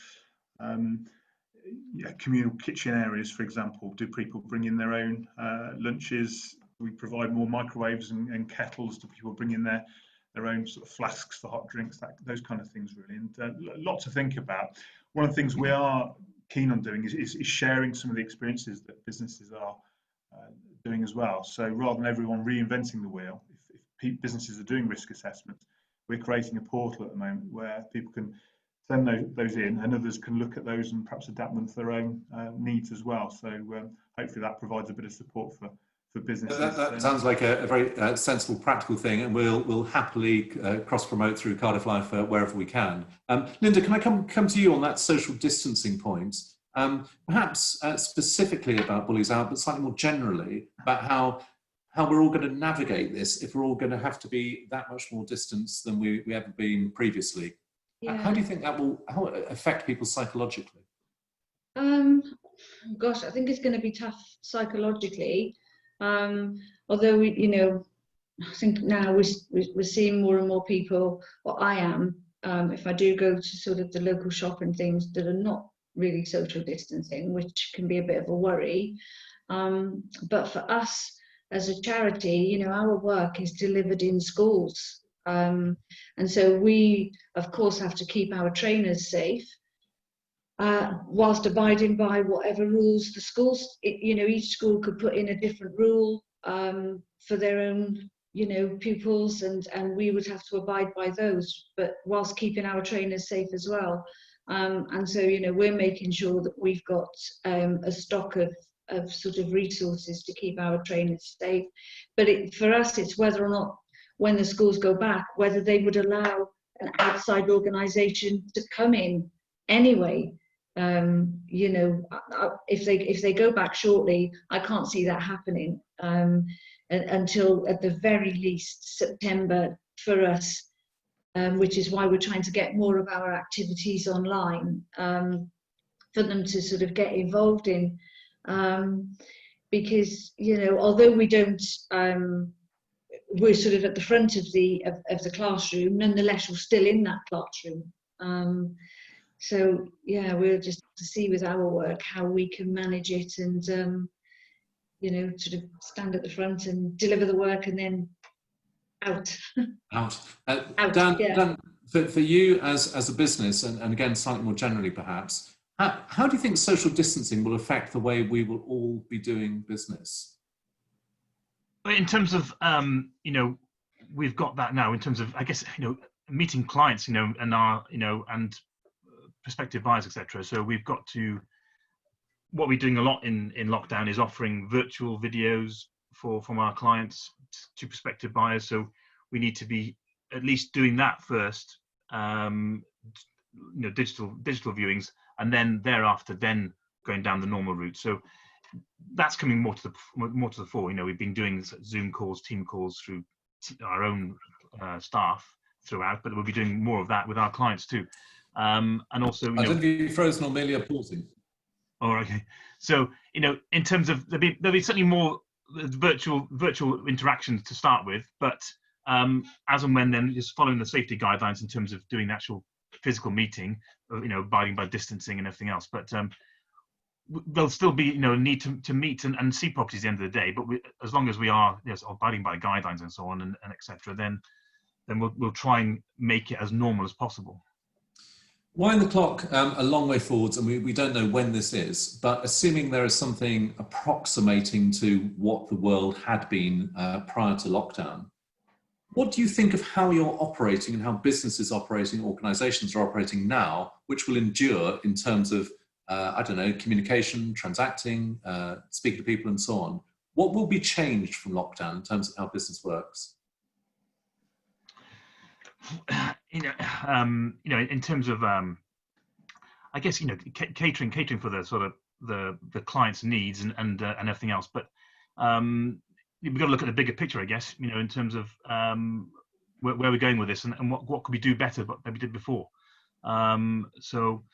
communal kitchen areas, for example. Do people bring in their own lunches? We provide more microwaves and kettles. Do people bring in their own sort of flasks for hot drinks? Those kind of things, really. And a lot to think about. One of the things we are keen on doing is sharing some of the experiences that businesses are doing as well. So rather than everyone reinventing the wheel, if businesses are doing risk assessments, we're creating a portal at the moment where people can send those in, and others can look at those and perhaps adapt them to their own needs as well. So hopefully that provides a bit of support for businesses. That sounds like a very sensible, practical thing, and we'll happily cross-promote through Cardiff Life wherever we can. Linda, can I come to you on that social distancing point? Perhaps specifically about BulliesOut, but slightly more generally about how we're all going to navigate this if we're all going to have to be that much more distance than we ever been previously. Yeah. How do you think that will affect people psychologically? Gosh, I think it's going to be tough psychologically. Although I think now we're seeing more and more people, or I am, if I do go to sort of the local shop and things that are not really social distancing, which can be a bit of a worry. But for us as a charity, our work is delivered in schools. And so we, of course, have to keep our trainers safe, whilst abiding by whatever rules the schools, each school could put in a different rule for their own, pupils, and we would have to abide by those, but whilst keeping our trainers safe as well. And so, we're making sure that we've got a stock of sort of resources to keep our trainers safe. But for us, it's whether or not, when the schools go back, whether they would allow an outside organisation to come in anyway. If they go back shortly, I can't see that happening until at the very least September for us, which is why we're trying to get more of our activities online for them to sort of get involved in, because although we don't. We're sort of at the front of the classroom, nonetheless we're still in that classroom. So yeah, we'll just have to see with our work how we can manage it and sort of stand at the front and deliver the work and then out. Out. Out. Dan, yeah. Dan, for you as a business, and again slightly more generally perhaps, how do you think social distancing will affect the way we will all be doing business? In terms of, we've got that now in terms of, I guess, meeting clients, and our, and prospective buyers, etc. So we've got to, what we're doing a lot in lockdown is offering virtual videos from our clients to prospective buyers. So we need to be at least doing that first, digital viewings, and then thereafter, then going down the normal route. So that's coming more to the fore. We've been doing Zoom calls, team calls through our own staff throughout, but we'll be doing more of that with our clients too. And also, I don't think you're frozen or merely pausing. Oh, okay. So, in terms of there'll be certainly more virtual interactions to start with, but as and when then just following the safety guidelines in terms of doing the actual physical meeting, abiding by distancing and everything else. But there'll still be need to meet and see properties at the end of the day, but as long as we are abiding by guidelines and so on and etc., then we'll try and make it as normal as possible. Wind the clock a long way forwards, and we don't know when this is, but assuming there is something approximating to what the world had been prior to lockdown, what do you think of how you're operating and how businesses operating, organisations are operating now, which will endure in terms of communication, transacting, speaking to people and so on? What will be changed from lockdown in terms of how business works? In terms of, I guess, catering for the sort of the client's needs and everything else. But we've got to look at the bigger picture, I guess, in terms of where we're going with this and what could we do better than we did before. So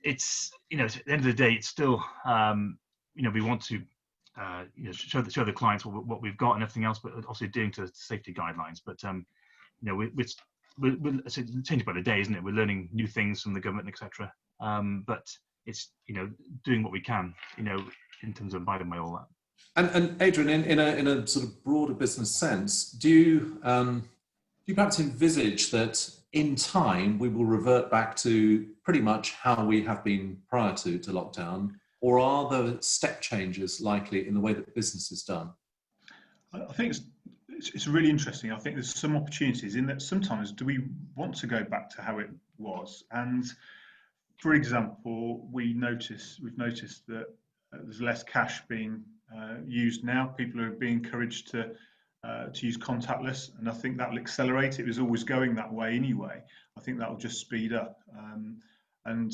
it's, at the end of the day, it's still, we want to, show the clients what we've got and everything else, but also adhering to safety guidelines. But, it's changed by the day, isn't it? We're learning new things from the government, etc. But it's doing what we can, in terms of abiding by all that. And Adrian, in a sort of broader business sense, do you perhaps envisage that in time we will revert back to pretty much how we have been prior to lockdown, or are there step changes likely in the way that business is done? I think it's really interesting. I think there's some opportunities in that sometimes do we want to go back to how it was? And for example, we've noticed that there's less cash being used now. People are being encouraged to use contactless, and I think that will accelerate. It was always going that way anyway. I think that will just speed up, and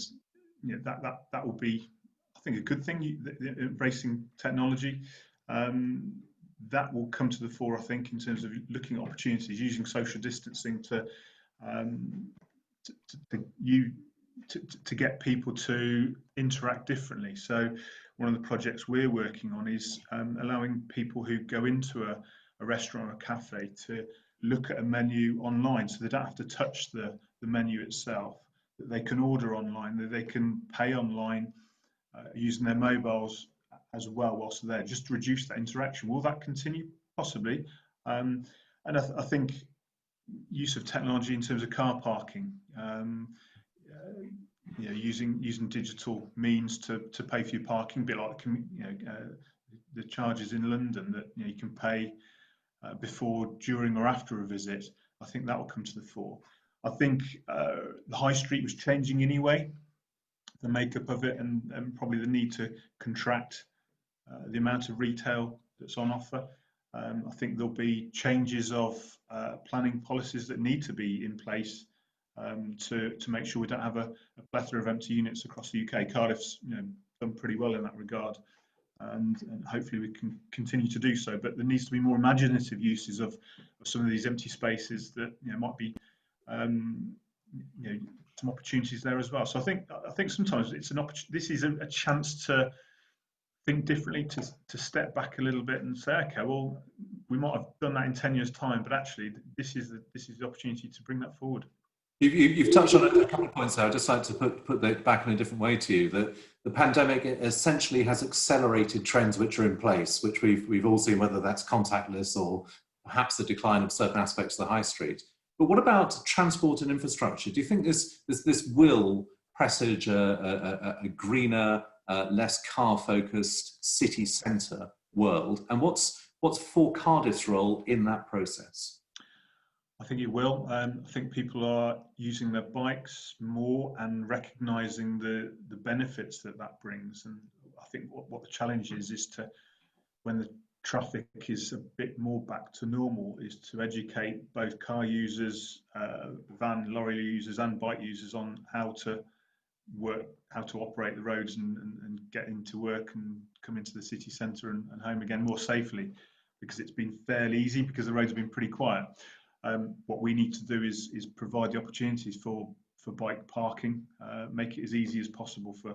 that will be, I think, a good thing. Embracing technology, that will come to the fore, I think, in terms of looking at opportunities, using social distancing to get people to interact differently. So one of the projects we're working on is allowing people who go into a restaurant or a cafe to look at a menu online, so they don't have to touch the menu itself, that they can order online, that they can pay online using their mobiles as well whilst they're there, just to reduce that interaction. Will that continue? Possibly. And I think use of technology in terms of car parking, using digital means to pay for your parking, a bit like the charges in London that you can pay before, during, or after a visit. I think that will come to the fore. I think the high street was changing anyway, the makeup of it, and probably the need to contract the amount of retail that's on offer. I think there'll be changes of planning policies that need to be in place to make sure we don't have a plethora of empty units across the UK. Cardiff's done pretty well in that regard, and hopefully we can continue to do so. But there needs to be more imaginative uses of some of these empty spaces that might be some opportunities there as well. So I think sometimes it's this is a chance to think differently, to step back a little bit and say, okay, well, we might have done that in 10 years' time, but actually this is the opportunity to bring that forward. You've touched on a couple of points there. I'd just like to put that back in a different way to you, that the pandemic essentially has accelerated trends which are in place, which we've all seen, whether that's contactless or perhaps the decline of certain aspects of the high street. But what about transport and infrastructure? Do you think this will presage a greener, less car-focused city centre world? And what's for Cardiff's role in that process? I think it will. I think people are using their bikes more and recognising the benefits that brings. And I think what the challenge is to, when the traffic is a bit more back to normal, is to educate both car users, van, lorry users and bike users on how to operate the roads and get into work and come into the city centre and home again more safely, because it's been fairly easy because the roads have been pretty quiet. What we need to do is provide the opportunities for bike parking, make it as easy as possible for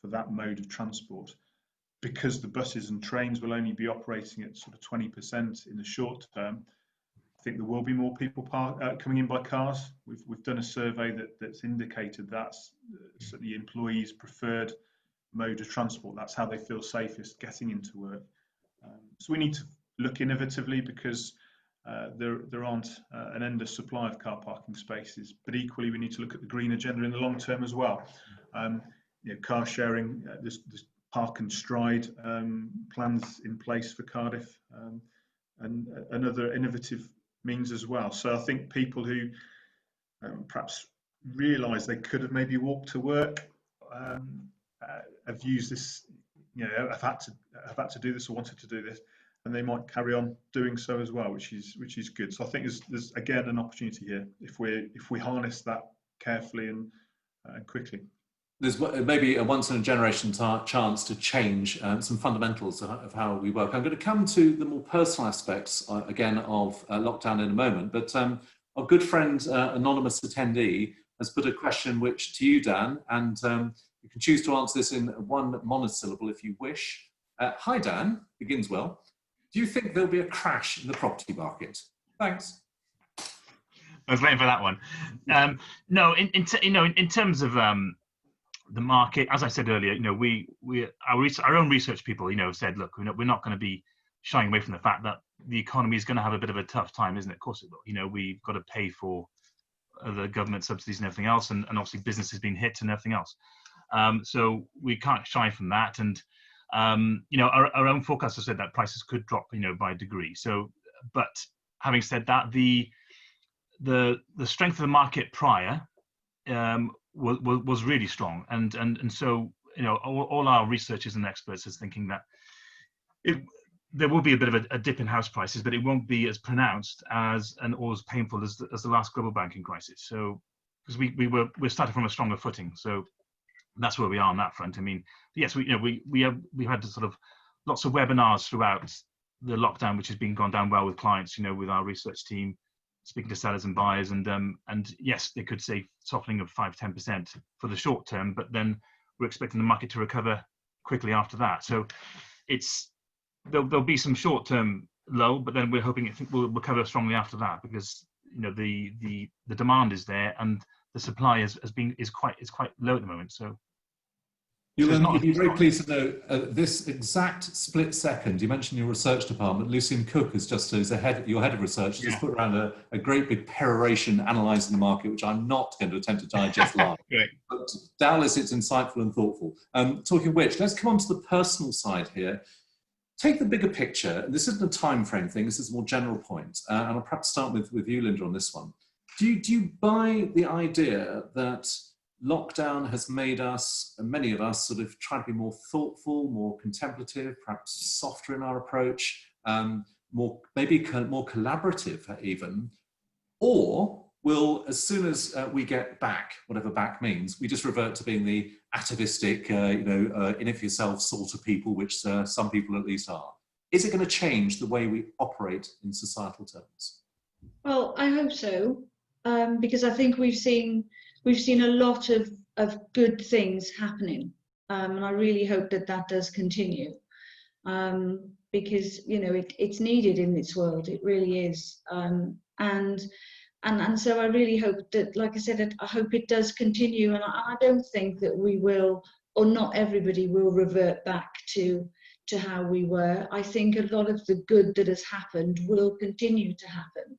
that mode of transport, because the buses and trains will only be operating at sort of 20% in the short term. I think there will be more people coming in by cars. We've done a survey that's indicated that's the employees' preferred mode of transport. That's how they feel safest getting into work. So we need to look innovatively, because there aren't an endless supply of car parking spaces, but equally we need to look at the green agenda in the long term as well. Car sharing, there's park and stride plans in place for Cardiff, and other innovative means as well. So I think people who perhaps realise they could have maybe walked to work have used this, have had to do this or wanted to do this, and they might carry on doing so as well, which is good. So I think there's again an opportunity here if we harness that carefully and quickly. There's maybe a once in a generation chance to change some fundamentals of how we work. I'm going to come to the more personal aspects again of lockdown in a moment, but our good friend anonymous attendee has put a question which to you, Dan, and you can choose to answer this in one monosyllable if you wish. Hi Dan, begins well. Do you think there'll be a crash in the property market? Thanks. I was waiting for that one. No, in terms of the market, as I said earlier, our own research people, said, look, we're not going to be shying away from the fact that the economy is going to have a bit of a tough time, isn't it? Of course it will. We've got to pay for the government subsidies and everything else, and obviously business has been hit and everything else. So we can't shy from that. And our own forecast has said that prices could drop, by a degree. So, but having said that, the strength of the market prior was really strong, and so all our researchers and experts is thinking that there will be a bit of a dip in house prices, but it won't be as pronounced or as painful as the last global banking crisis. So because we're starting from a stronger footing, so that's where we are on that front. I mean, yes, we had sort of lots of webinars throughout the lockdown, which has gone down well with clients, with our research team, speaking to sellers and buyers, and yes, they could say softening of 5-10% for the short term, but then we're expecting the market to recover quickly after that. So there'll be some short term low, but then we're hoping it will recover strongly after that, because the demand is there and the supply is quite low at the moment. So you'll be very pleased to know this exact split second. You mentioned your research department. Lucian Cook is your head of research. Just put around a great big peroration analysing the market, which I'm not going to attempt to digest live. Great. But doubtless it's insightful and thoughtful. Talking of which, let's come on to the personal side here. Take the bigger picture. This isn't a time frame thing. This is a more general point. And I'll perhaps start with you, Linda, on this one. Do you buy the idea that lockdown has made us, and many of us, sort of try to be more thoughtful, more contemplative, perhaps softer in our approach, maybe more collaborative even? Or will, as soon as we get back, whatever back means, we just revert to being the atavistic, in it for yourself sort of people, which some people at least are? Is it going to change the way we operate in societal terms? Well, I hope so, because I think we've seen a lot of good things happening, and I really hope that does continue, because it's needed in this world. It really is, and so I really hope that, like I said, I hope it does continue, and I don't think that we will, or not everybody will, revert back to how we were. I think a lot of the good that has happened will continue to happen,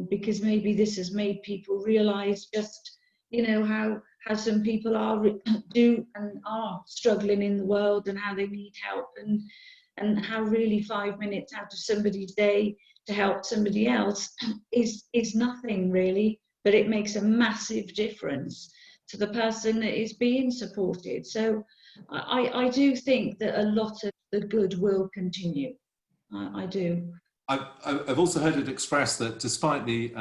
because maybe this has made people realise just how some people are struggling in the world, and how they need help, and how really 5 minutes out of somebody's day to help somebody else is nothing really, but it makes a massive difference to the person that is being supported. So I do think that a lot of the good will continue. I do. I've also heard it expressed that despite the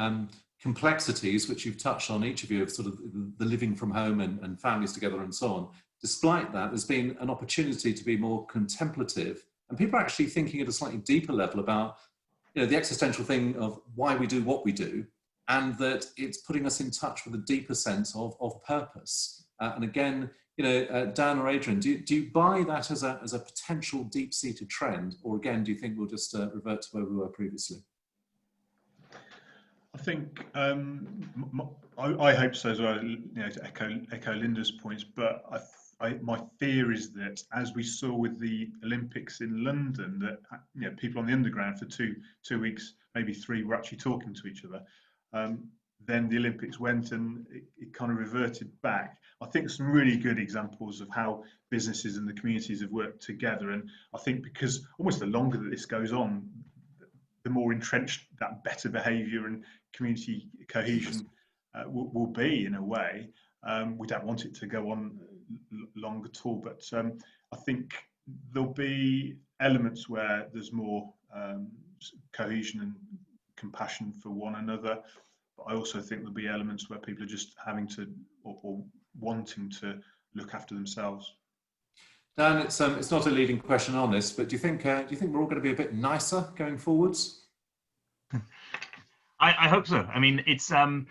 complexities which you've touched on, each of you, of sort of the living from home and families together and so on, despite that, there's been an opportunity to be more contemplative, and people are actually thinking at a slightly deeper level about the existential thing of why we do what we do, and that it's putting us in touch with a deeper sense of purpose. And again, Dan or Adrian, do you buy that as a potential deep-seated trend, or again, do you think we'll just revert to where we were previously? I think I hope so as well. To echo Linda's points, but my fear is that, as we saw with the Olympics in London, that people on the underground for two weeks, maybe 3, were actually talking to each other. Then the Olympics went and it kind of reverted back. I think some really good examples of how businesses and the communities have worked together, and I think because almost the longer that this goes on, the more entrenched that better behaviour and community cohesion will be, in a way. We don't want it to go on long at all, but I think there'll be elements where there's more cohesion and compassion for one another, but I also think there'll be elements where people are just having to or wanting to look after themselves. Dan, it's not a leading question on this, but do you think we're all going to be a bit nicer going forwards? I hope so. I mean, it's I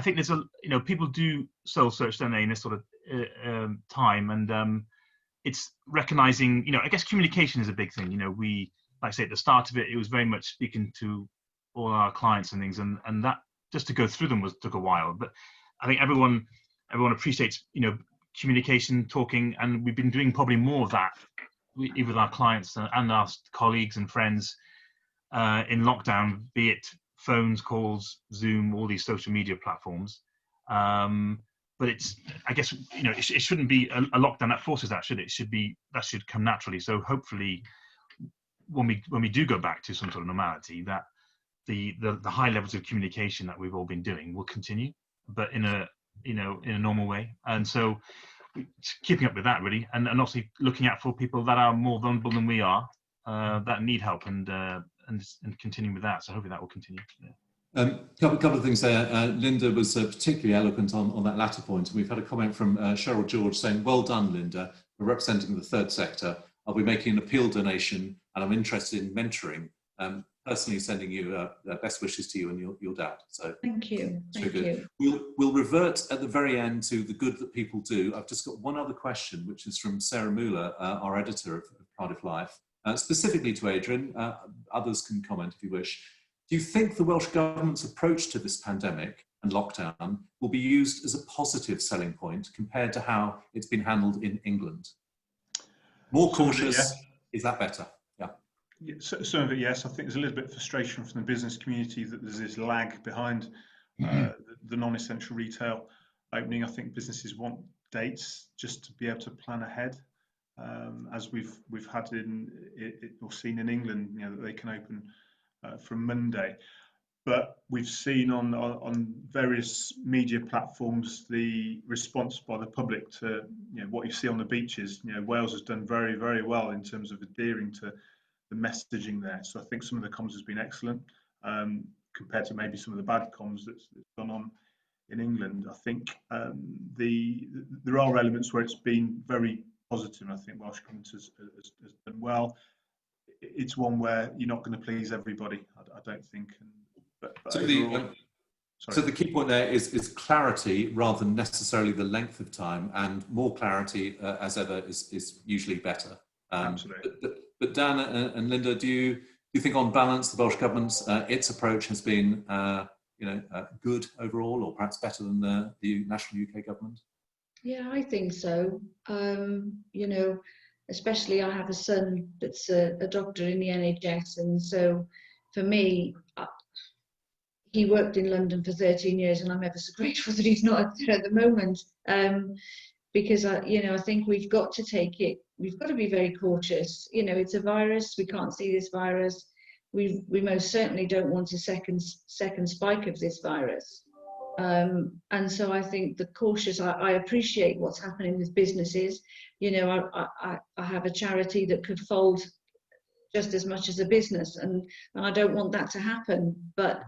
think there's people do soul search, don't they, in this sort of time, and it's recognizing, I guess communication is a big thing. We, like I say, at the start of it was very much speaking to all our clients and things, and that just to go through them took a while. But I think everyone everyone appreciates, communication, talking, and we've been doing probably more of that with our clients and our colleagues and friends in lockdown, be it phones, calls, Zoom, all these social media platforms. But I guess, it shouldn't be a lockdown that forces that, should it? That should come naturally. So hopefully, when we do go back to some sort of normality, that the high levels of communication that we've all been doing will continue, but in a normal way. And so keeping up with that, really, and obviously looking out for people that are more vulnerable than we are, that need help, and continuing with that. So hopefully that will continue. Yeah. Couple of things there. Linda was particularly eloquent on that latter point. And we've had a comment from Cheryl George saying, "Well done, Linda, for representing the third sector. I'll be making an appeal donation and I'm interested in mentoring. Personally sending you best wishes to you and your dad." So thank you. Thank you. We'll revert at the very end to the good that people do. I've just got one other question, which is from Sarah Mueller, our editor of Cardiff Life, specifically to Adrian. Others can comment if you wish. Do you think the Welsh Government's approach to this pandemic and lockdown will be used as a positive selling point compared to how it's been handled in England? More cautious, is that better? Yeah, some of it, yes. I think there's a little bit of frustration from the business community that there's this lag behind the non-essential retail opening. I think businesses want dates just to be able to plan ahead, as we've had or seen in England, that they can open from Monday. But we've seen on various media platforms the response by the public to what you see on the beaches. Wales has done very, very well in terms of adhering to the messaging there. So I think some of the comms has been excellent compared to maybe some of the bad comms that's gone on in England. I think there are elements where it's been very positive. I think Welsh Government has done well. It's one where you're not going to please everybody, I don't think. So the key point there is clarity rather than necessarily the length of time, and more clarity as ever is usually better. Absolutely. But Dan and Linda, do you think on balance the Welsh Government's its approach has been good overall, or perhaps better than the national UK government? Yeah, I think so. Especially I have a son that's a doctor in the NHS, and so for me, he worked in London for 13 years, and I'm ever so grateful that he's not there at the moment. Because I think we've got to take it. We've got to be very cautious. It's a virus. We can't see this virus. We most certainly don't want a second spike of this virus. And so I think the cautious. I appreciate what's happening with businesses. I have a charity that could fold just as much as a business, and I don't want that to happen. But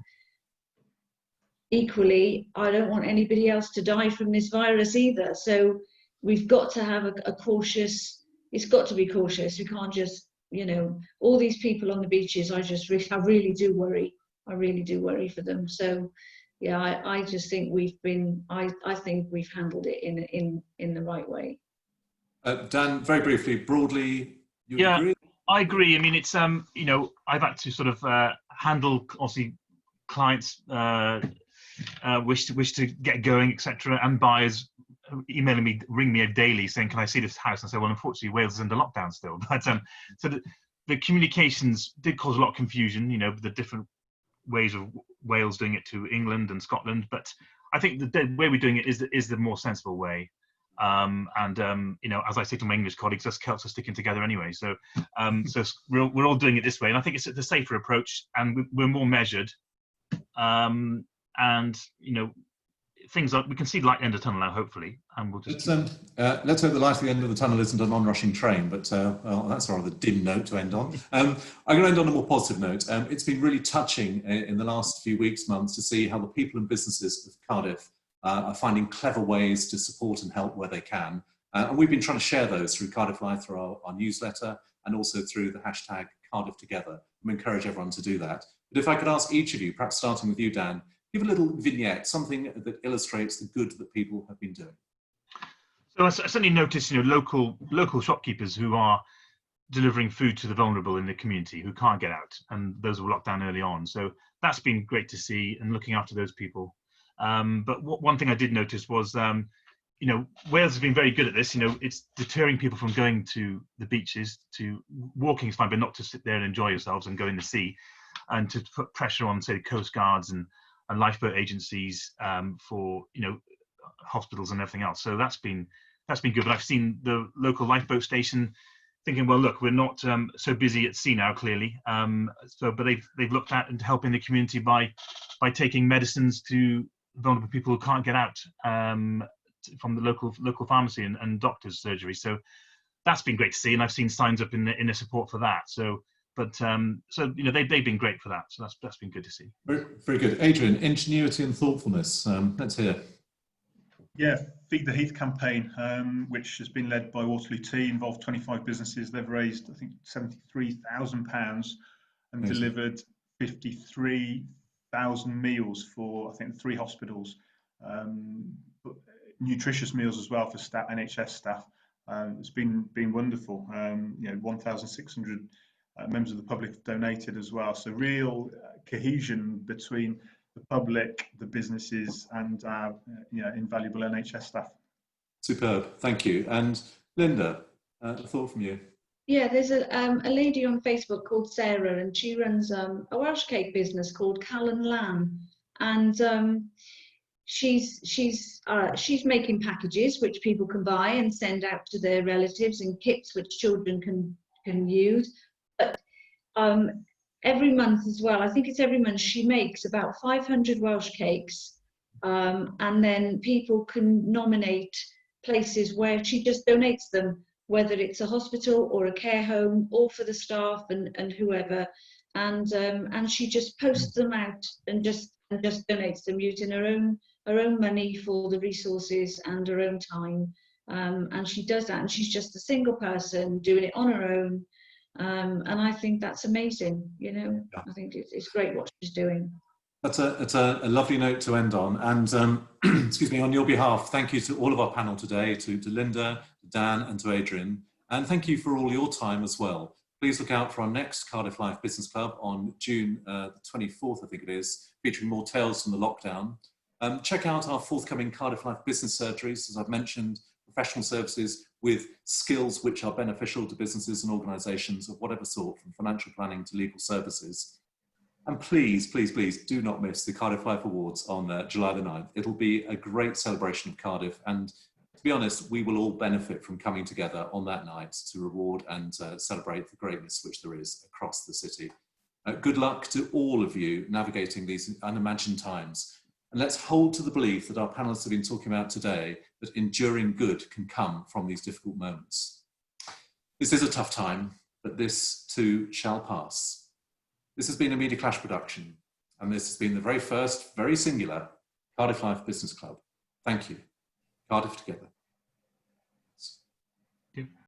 equally, I don't want anybody else to die from this virus either. So we've got to have a cautious, it's got to be cautious. We can't just, all these people on the beaches, I really do worry. I really do worry for them. So yeah, I just think I think we've handled it in the right way. Dan, very briefly, broadly, you agree? I agree. I mean, it's, I've had to sort of handle, obviously, clients wish to get going, etc., and buyers emailing me, ring me daily saying, "Can I see this house?" And I say, "Well, unfortunately, Wales is under lockdown still." But so the communications did cause a lot of confusion. The different ways of Wales doing it to England and Scotland. But I think the way we're doing it is the more sensible way. As I say to my English colleagues, us Celts are sticking together anyway. So we're all doing it this way, and I think it's the safer approach, and we're more measured. Things we can see the light at the end of the tunnel now, hopefully, and we'll just. Let's hope the light at the end of the tunnel isn't an on-rushing train, but well, that's a rather dim note to end on. I'm going to end on a more positive note. It's been really touching in the last few weeks, months, to see how the people and businesses of Cardiff are finding clever ways to support and help where they can. And we've been trying to share those through Cardiff Live, through our newsletter, and also through the hashtag Cardiff Together. We encourage everyone to do that. But if I could ask each of you, perhaps starting with you, Dan, give a little vignette, something that illustrates the good that people have been doing. So I certainly noticed, local shopkeepers who are delivering food to the vulnerable in the community who can't get out, and those were locked down early on. So that's been great to see, and looking after those people. But one thing I did notice was, you know, Wales has been very good at this. You know, it's deterring people from going to the beaches. To walking is fine, but not to sit there and enjoy yourselves and go in the sea, and to put pressure on, say, coast guards and lifeboat agencies for, you know, hospitals and everything else. So that's been good. But I've seen the local lifeboat station thinking, well, look, we're not so busy at sea now, clearly. But they've looked at and helping the community by taking medicines to vulnerable people who can't get out from the local pharmacy and doctor's surgery. So that's been great to see, and I've seen signs up in the support for that. So you know, they've been great for that. So that's been good to see. Very, very good. Adrian, ingenuity and thoughtfulness. Let's hear. Yeah, Feed the Heath campaign, which has been led by Waterloo Tea, involved 25 businesses. They've raised, I think, £73,000 and delivered 53,000 meals for, I think, 3 hospitals. Nutritious meals as well for staff, NHS staff. It's been wonderful. You know, 1,600 members of the public donated as well. So real cohesion between the public, the businesses, and you know, invaluable NHS staff. Superb, thank you. And Linda, a thought from you? Yeah, there's a lady on Facebook called Sarah, and she runs a Welsh cake business called Callan Lamb, and she's making packages which people can buy and send out to their relatives, and kits which children can use. But every month as well, I think it's every month, she makes about 500 Welsh cakes, and then people can nominate places where she just donates them, whether it's a hospital or a care home, or for the staff and whoever, and she just posts them out and just donates them using her own money for the resources and her own time, and she does that, and she's just a single person doing it on her own. And I think that's amazing, you know. Yeah. I think it's great what she's doing. That's a lovely note to end on. And excuse me, on your behalf, thank you to all of our panel today, to Linda, to Dan, and to Adrian. And thank you for all your time as well. Please look out for our next Cardiff Life Business Club on June the 24th, I think it is, featuring more tales from the lockdown. Check out our forthcoming Cardiff Life Business Surgeries, as I've mentioned, professional services with skills which are beneficial to businesses and organisations of whatever sort, from financial planning to legal services. And please, please, please do not miss the Cardiff Life Awards on July the 9th. It'll be a great celebration of Cardiff, and to be honest, we will all benefit from coming together on that night to reward and celebrate the greatness which there is across the city. Good luck to all of you navigating these unimagined times. And let's hold to the belief that our panelists have been talking about today, that enduring good can come from these difficult moments. This is a tough time, but this too shall pass. This has been a Media Clash production, and this has been the very first, very singular Cardiff Life Business Club. Thank you. Cardiff together.